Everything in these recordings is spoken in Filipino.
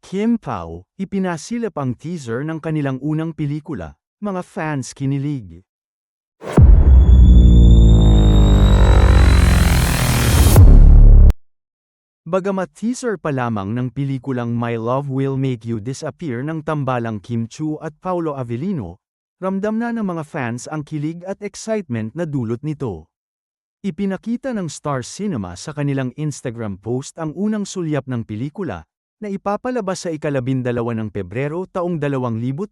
Kim Pao, ipinasilap ang teaser ng kanilang unang pelikula, mga fans kinilig. Bagamat teaser pa lamang ng pelikulang My Love Will Make You Disappear ng tambalang Kim Chu at Paolo Avellino, ramdam na ng mga fans ang kilig at excitement na dulot nito. Ipinakita ng Star Cinema sa kanilang Instagram post ang unang sulyap ng pelikula, na ipapalabas sa ika-12 ng Pebrero taong 2025,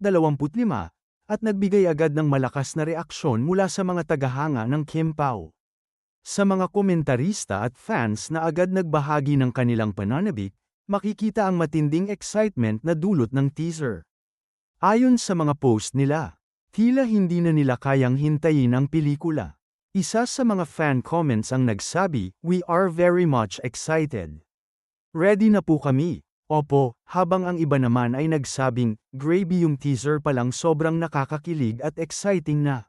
at nagbigay agad ng malakas na reaksyon mula sa mga tagahanga ng Kim Pao. Sa mga komentarista at fans na agad nagbahagi ng kanilang pananabik, makikita ang matinding excitement na dulot ng teaser. Ayon sa mga post nila, tila hindi na nila kayang hintayin ang pelikula. Isa sa mga fan comments ang nagsabi, "We are very much excited. Ready na po kami." Opo, habang ang iba naman ay nagsabing, "Grabe yung teaser pa lang sobrang nakakakilig at exciting na.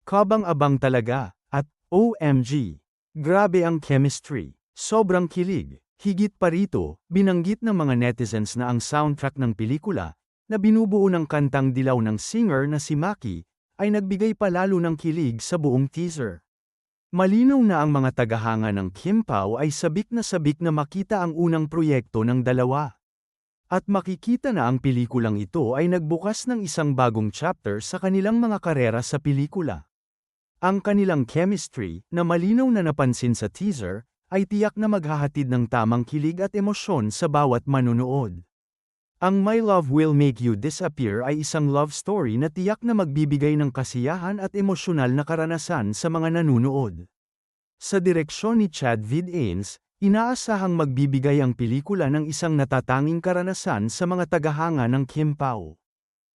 Kabang-abang talaga." At, "OMG! Grabe ang chemistry. Sobrang kilig." Higit pa rito, binanggit ng mga netizens na ang soundtrack ng pelikula, na binubuo ng kantang Dilaw ng singer na si Maki, ay nagbigay pa lalo ng kilig sa buong teaser. Malinaw na ang mga tagahanga ng Kim Pao ay sabik na makita ang unang proyekto ng dalawa. At makikita na ang pelikulang ito ay nagbukas ng isang bagong chapter sa kanilang mga karera sa pelikula. Ang kanilang chemistry, na malinaw na napansin sa teaser, ay tiyak na maghahatid ng tamang kilig at emosyon sa bawat manunood. Ang My Love Will Make You Disappear ay isang love story na tiyak na magbibigay ng kasiyahan at emosyonal na karanasan sa mga nanunood. Sa direksyon ni Chad Vidhaens, inaasahang magbibigay ang pelikula ng isang natatanging karanasan sa mga tagahanga ng Kim Pao.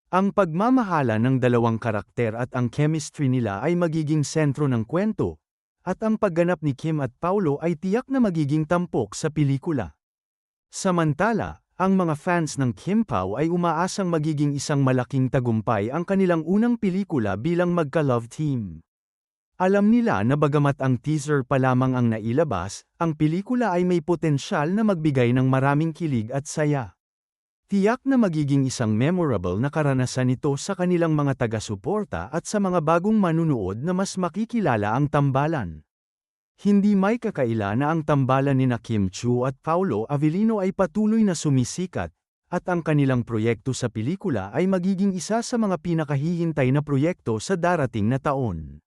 Ang pagmamahala ng dalawang karakter at ang chemistry nila ay magiging sentro ng kwento, at ang pagganap ni Kim at Paolo ay tiyak na magiging tampok sa pelikula. Samantala, ang mga fans ng Kim Pao ay umaasang magiging isang malaking tagumpay ang kanilang unang pelikula bilang magka-love team. Alam nila na bagamat ang teaser pa lamang ang nailabas, ang pelikula ay may potensyal na magbigay ng maraming kilig at saya. Tiyak na magiging isang memorable na karanasan ito sa kanilang mga taga-suporta at sa mga bagong manunood na mas makikilala ang tambalan. Hindi may kakaila na ang tambalan nina Kim Chu at Paolo Avellino ay patuloy na sumisikat, at ang kanilang proyekto sa pelikula ay magiging isa sa mga pinakahihintay na proyekto sa darating na taon.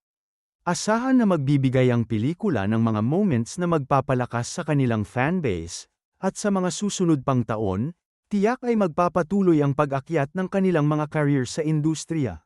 Asahan na magbibigay ang pelikula ng mga moments na magpapalakas sa kanilang fanbase, at sa mga susunod pang taon, tiyak ay magpapatuloy ang pag-akyat ng kanilang mga career sa industriya.